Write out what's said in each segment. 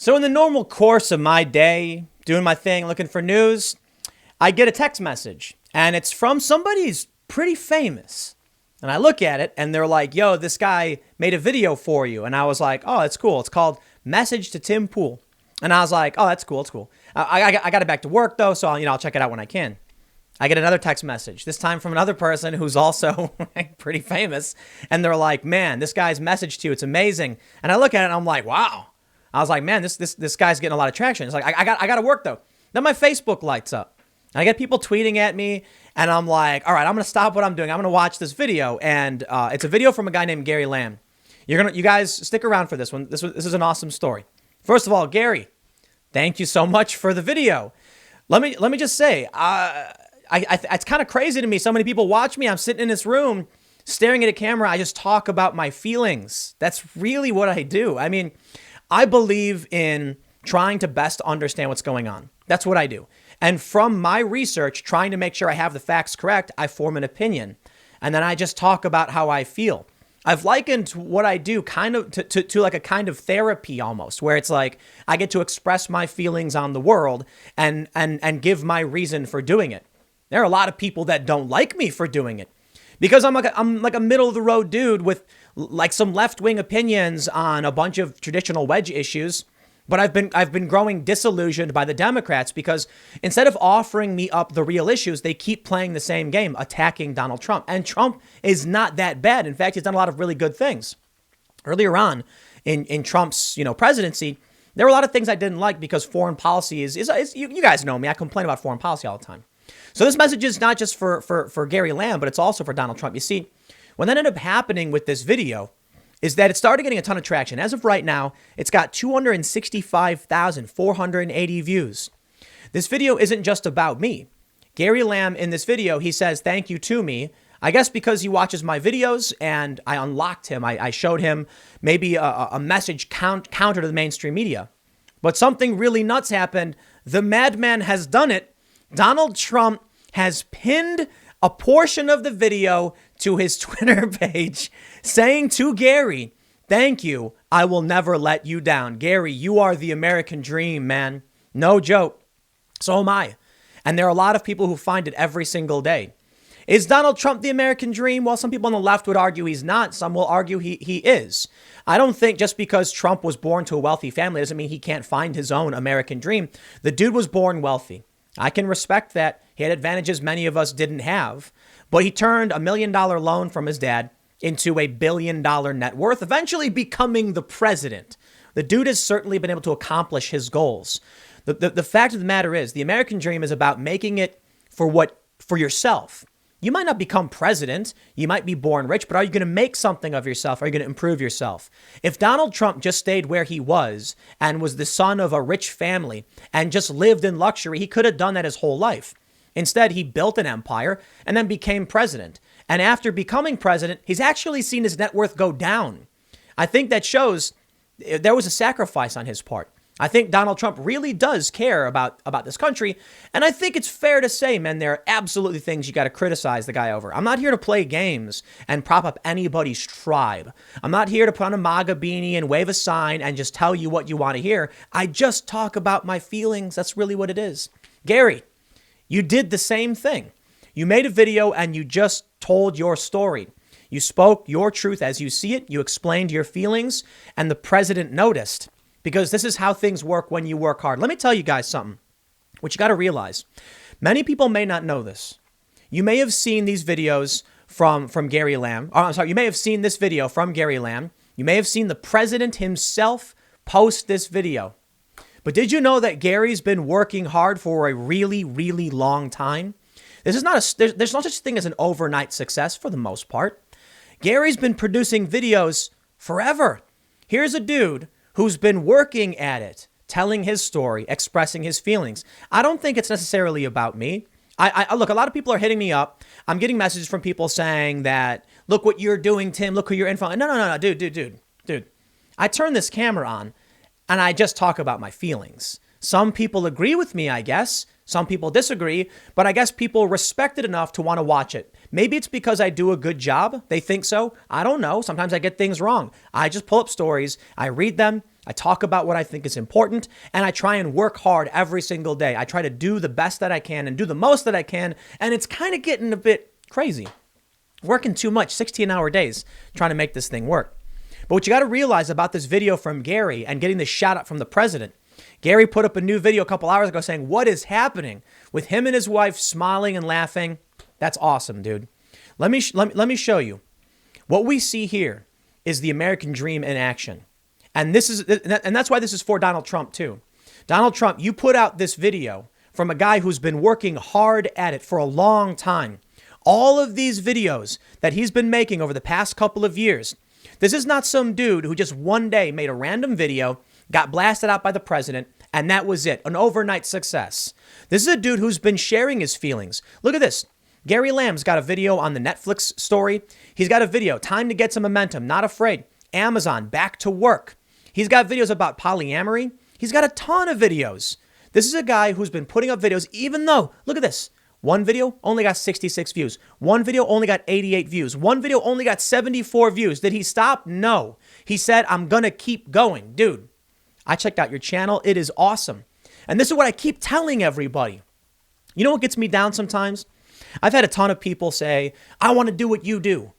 So in the normal course of my day, doing my thing, looking for news, I get a text message and it's from somebody who's pretty famous. And I look at it and they're like, yo, this guy made a video for you. And I was like, oh, that's cool. It's called Message to Tim Pool. And I was like, oh, that's cool. It's cool. I got it back to work though. So, I'll check it out when I can. I get another text message, this time from another person who's also pretty famous. And they're like, man, this guy's message to you, it's amazing. And I look at it and I'm like, wow. I was like, man, this guy's getting a lot of traction. It's like, I got to work though. Then my Facebook lights up. I get people tweeting at me and I'm like, all right, I'm going to stop what I'm doing. I'm going to watch this video. And it's a video from a guy named Gary Lamb. You guys stick around for this one. This is an awesome story. First of all, Gary, thank you so much for the video. Let me just say, it's kind of crazy to me. So many people watch me. I'm sitting in this room staring at a camera. I just talk about my feelings. That's really what I do. I mean, I believe in trying to best understand what's going on. That's what I do. And from my research, trying to make sure I have the facts correct, I form an opinion. And then I just talk about how I feel. I've likened what I do kind of to like a kind of therapy almost, where it's like I get to express my feelings on the world and give my reason for doing it. There are a lot of people that don't like me for doing it because I'm like a middle of the road dude with like some left-wing opinions on a bunch of traditional wedge issues. But I've been growing disillusioned by the Democrats because instead of offering me up the real issues, they keep playing the same game, attacking Donald Trump. And Trump is not that bad. In fact, he's done a lot of really good things. Earlier on in Trump's presidency, there were a lot of things I didn't like because foreign policy is you guys know me. I complain about foreign policy all the time. So this message is not just for Gary Lamb, but it's also for Donald Trump. You see, what ended up happening with this video is that it started getting a ton of traction. As of right now, it's got 265,480 views. This video isn't just about me. Gary Lamb in this video, he says thank you to me. I guess because he watches my videos and I unlocked him. I showed him maybe a message counter to the mainstream media. But something really nuts happened. The madman has done it. Donald Trump has pinned a portion of the video to his Twitter page saying to Gary, thank you. I will never let you down. Gary, you are the American dream, man. No joke. So am I. And there are a lot of people who find it every single day. Is Donald Trump the American dream? Well, some people on the left would argue he's not. Some will argue he is. I don't think just because Trump was born to a wealthy family doesn't mean he can't find his own American dream. The dude was born wealthy. I can respect that. He had advantages many of us didn't have, but he turned $1 million loan from his dad into $1 billion net worth, eventually becoming the president. The dude has certainly been able to accomplish his goals. The fact of the matter is the American dream is about making it for yourself. You might not become president. You might be born rich, but are you going to make something of yourself? Are you going to improve yourself? If Donald Trump just stayed where he was and was the son of a rich family and just lived in luxury, he could have done that his whole life. Instead, he built an empire and then became president. And after becoming president, he's actually seen his net worth go down. I think that shows there was a sacrifice on his part. I think Donald Trump really does care about this country. And I think it's fair to say, man, there are absolutely things you got to criticize the guy over. I'm not here to play games and prop up anybody's tribe. I'm not here to put on a MAGA beanie and wave a sign and just tell you what you want to hear. I just talk about my feelings. That's really what it is. Gary, you did the same thing. You made a video and you just told your story. You spoke your truth as you see it. You explained your feelings and the president noticed. Because this is how things work when you work hard. Let me tell you guys something, which you got to realize. Many people may not know this. You may have seen these videos from Gary Lamb. Oh, I'm sorry. You may have seen this video from Gary Lamb. You may have seen the president himself post this video. But did you know that Gary's been working hard for a really, really long time? This is not there's no such thing as an overnight success for the most part. Gary's been producing videos forever. Here's a dude who's been working at it, telling his story, expressing his feelings. I don't think it's necessarily about me. I look, a lot of people are hitting me up. I'm getting messages from people saying that, look what you're doing, Tim. Look who you're influencing. No, dude. I turn this camera on and I just talk about my feelings. Some people agree with me, I guess. Some people disagree, but I guess people respect it enough to want to watch it. Maybe it's because I do a good job. They think so. I don't know. Sometimes I get things wrong. I just pull up stories. I read them. I talk about what I think is important, and I try and work hard every single day. I try to do the best that I can and do the most that I can, and it's kind of getting a bit crazy. Working too much, 16-hour days, trying to make this thing work. But what you got to realize about this video from Gary and getting this shout out from the president, Gary put up a new video a couple hours ago saying, what is happening with him and his wife smiling and laughing? That's awesome, dude. Let me show you. What we see here is the American dream in action. And that's why this is for Donald Trump too. Donald Trump, you put out this video from a guy who's been working hard at it for a long time. All of these videos that he's been making over the past couple of years, this is not some dude who just one day made a random video, got blasted out by the president, and that was it, an overnight success. This is a dude who's been sharing his feelings. Look at this. Gary Lamb's got a video on the Netflix story. He's got a video, time to get some momentum, not afraid. Amazon, back to work. He's got videos about polyamory. He's got a ton of videos. This is a guy who's been putting up videos, even though, look at this. One video only got 66 views. One video only got 88 views. One video only got 74 views. Did he stop? No. He said, I'm going to keep going. Dude, I checked out your channel. It is awesome. And this is what I keep telling everybody. You know what gets me down sometimes? I've had a ton of people say, I want to do what you do.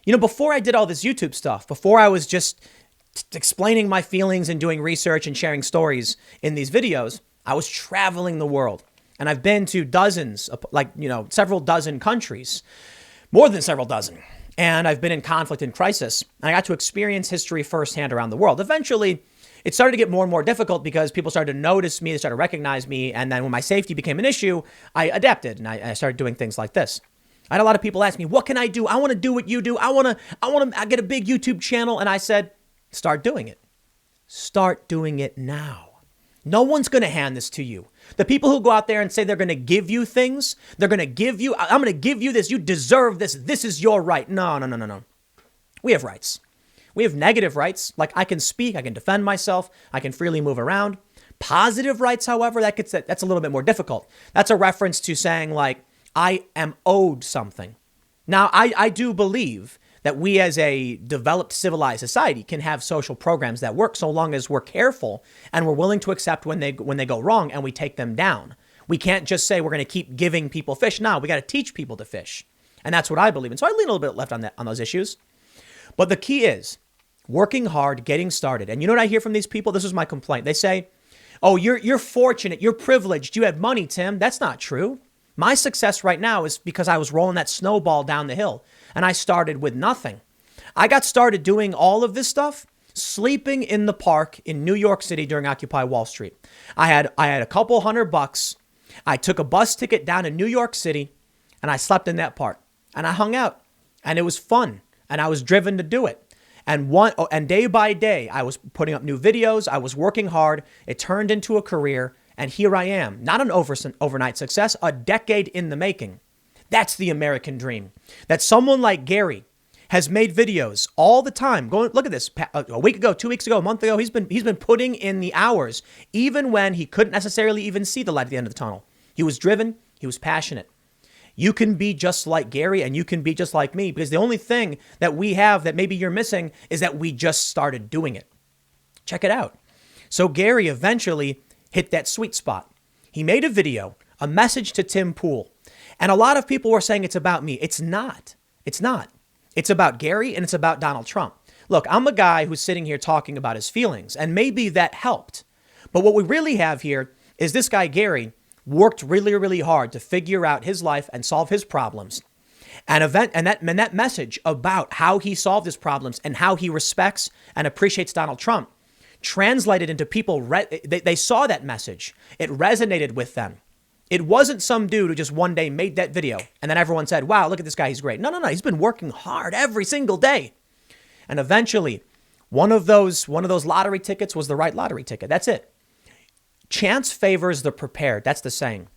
You know, before I did all this YouTube stuff, before I was just explaining my feelings and doing research and sharing stories in these videos, I was traveling the world. And I've been to dozens, several dozen countries, more than several dozen. And I've been in conflict and crisis. And I got to experience history firsthand around the world. Eventually, it started to get more and more difficult because people started to notice me, they started to recognize me. And then when my safety became an issue, I adapted and I started doing things like this. I had a lot of people ask me, what can I do? I want to do what you do. I want to get a big YouTube channel. And I said, start doing it. Start doing it now. No one's going to hand this to you. The people who go out there and say they're going to give you things, they're going to give you, I'm going to give you this. You deserve this. This is your right. No. We have rights. We have negative rights. Like I can speak, I can defend myself, I can freely move around. Positive rights, however, that's a little bit more difficult. That's a reference to saying like, I am owed something. Now, I do believe that we as a developed civilized society can have social programs that work so long as we're careful and we're willing to accept when they go wrong and we take them down. We can't just say we're going to keep giving people fish. No, we got to teach people to fish. And that's what I believe in. So I lean a little bit left on those issues. But the key is working hard, getting started. And you know what I hear from these people? This is my complaint. They say, oh, you're fortunate. You're privileged. You have money, Tim. That's not true. My success right now is because I was rolling that snowball down the hill and I started with nothing. I got started doing all of this stuff, sleeping in the park in New York City during Occupy Wall Street. I had a couple $100. I took a bus ticket down to New York City and I slept in that park and I hung out and it was fun and I was driven to do it. And day by day, I was putting up new videos. I was working hard. It turned into a career. And here I am, not an overnight success, a decade in the making. That's the American dream. That someone like Gary has made videos all the time. Look at this. A week ago, 2 weeks ago, a month ago, he's been putting in the hours, even when he couldn't necessarily even see the light at the end of the tunnel. He was driven. He was passionate. You can be just like Gary and you can be just like me because the only thing that we have that maybe you're missing is that we just started doing it. Check it out. So Gary eventually hit that sweet spot. He made a video, a message to Tim Pool. And a lot of people were saying it's about me. It's not. It's not. It's about Gary and it's about Donald Trump. Look, I'm a guy who's sitting here talking about his feelings and maybe that helped. But what we really have here is this guy, Gary, worked really, really hard to figure out his life and solve his problems. And that message about how he solved his problems and how he respects and appreciates Donald Trump translated into people. They saw that message. It resonated with them. It wasn't some dude who just one day made that video and then everyone said, wow, look at this guy. He's great. No. He's been working hard every single day. And eventually one of those lottery tickets was the right lottery ticket. That's it. Chance favors the prepared. That's the saying.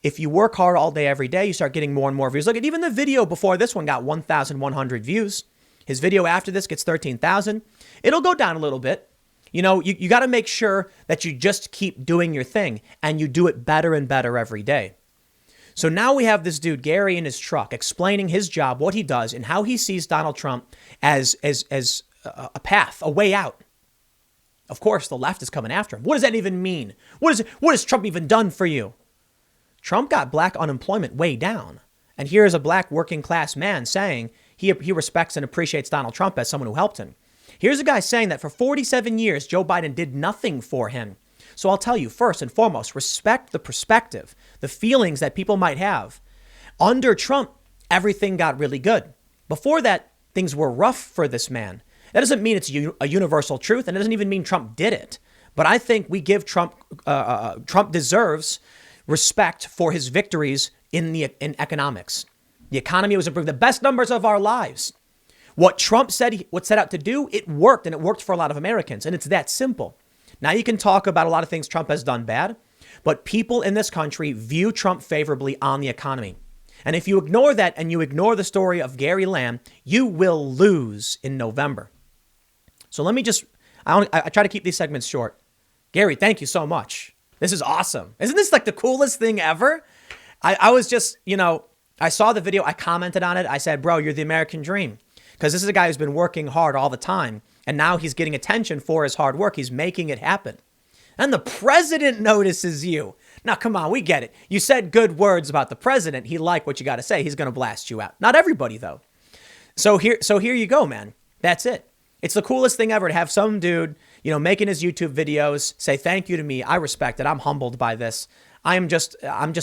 If you work hard all day, every day, you start getting more and more views. Look at even the video before this one got 1,100 views. His video after this gets 13,000. It'll go down a little bit. You know, you got to make sure that you just keep doing your thing and you do it better and better every day. So now we have this dude, Gary, in his truck explaining his job, what he does and how he sees Donald Trump as a path, a way out. Of course, the left is coming after him. What does that even mean? What has Trump even done for you? Trump got black unemployment way down. And here is a black working class man saying he respects and appreciates Donald Trump as someone who helped him. Here's a guy saying that for 47 years, Joe Biden did nothing for him. So I'll tell you, first and foremost, respect the perspective, the feelings that people might have. Under Trump, everything got really good. Before that, things were rough for this man. That doesn't mean it's a universal truth, and it doesn't even mean Trump did it. But I think we give Trump deserves respect for his victories in economics. The economy was improving, the best numbers of our lives. What Trump said, what set out to do, it worked, and it worked for a lot of Americans, and it's that simple. Now you can talk about a lot of things Trump has done bad, but people in this country view Trump favorably on the economy. And if you ignore that and you ignore the story of Gary Lamb, you will lose in November. So let me just, I try to keep these segments short. Gary, thank you so much. This is awesome. Isn't this like the coolest thing ever? I was just, I saw the video. I commented on it. I said, bro, you're the American dream. Because this is a guy who's been working hard all the time. And now he's getting attention for his hard work. He's making it happen. And the president notices you. Now, come on, we get it. You said good words about the president. He liked what you got to say. He's going to blast you out. Not everybody, though. So here you go, man. That's it. It's the coolest thing ever to have some dude, making his YouTube videos say thank you to me. I respect it. I'm humbled by this. I'm just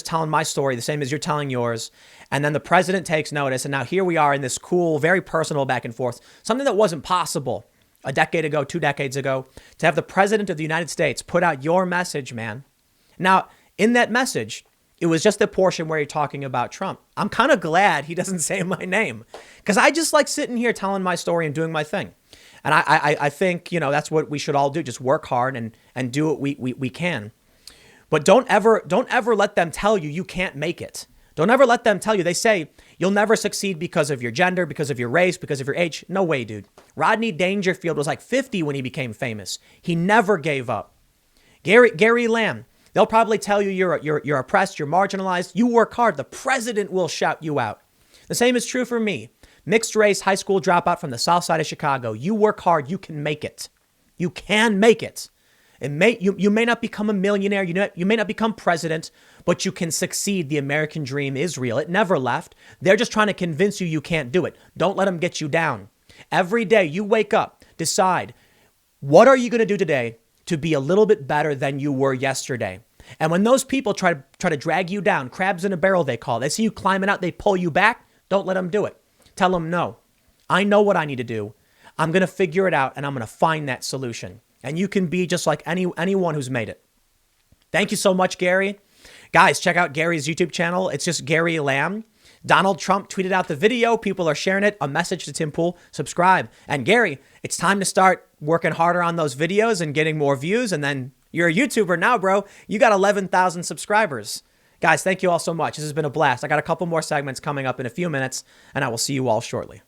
telling my story the same as you're telling yours. And then the president takes notice. And now here we are in this cool, very personal back and forth, something that wasn't possible a decade ago, 2 decades ago, to have the president of the United States put out your message, man. Now, in that message, it was just the portion where you're talking about Trump. I'm kind of glad he doesn't say my name because I just like sitting here telling my story and doing my thing. And I think, that's what we should all do. Just work hard and do what we can. But don't ever let them tell you can't make it. Don't ever let them tell you. They say you'll never succeed because of your gender, because of your race, because of your age. No way, dude. Rodney Dangerfield was like 50 when he became famous. He never gave up. Gary Lamb, they'll probably tell you you're oppressed, you're marginalized. You work hard. The president will shout you out. The same is true for me. Mixed race, high school dropout from the south side of Chicago. You work hard. You can make it. You can make it. You may not become a millionaire. You may not become president, but you can succeed. The American dream is real. It never left. They're just trying to convince you can't do it. Don't let them get you down. Every day you wake up, decide, what are you going to do today to be a little bit better than you were yesterday? And when those people try to drag you down, crabs in a barrel, they call it. They see you climbing out, they pull you back. Don't let them do it. Tell them, no, I know what I need to do. I'm going to figure it out and I'm going to find that solution. And you can be just like anyone who's made it. Thank you so much, Gary. Guys, check out Gary's YouTube channel. It's just Gary Lamb. Donald Trump tweeted out the video. People are sharing it. A message to Tim Pool. Subscribe. And Gary, it's time to start working harder on those videos and getting more views. And then you're a YouTuber now, bro. You got 11,000 subscribers. Guys, thank you all so much. This has been a blast. I got a couple more segments coming up in a few minutes, and I will see you all shortly.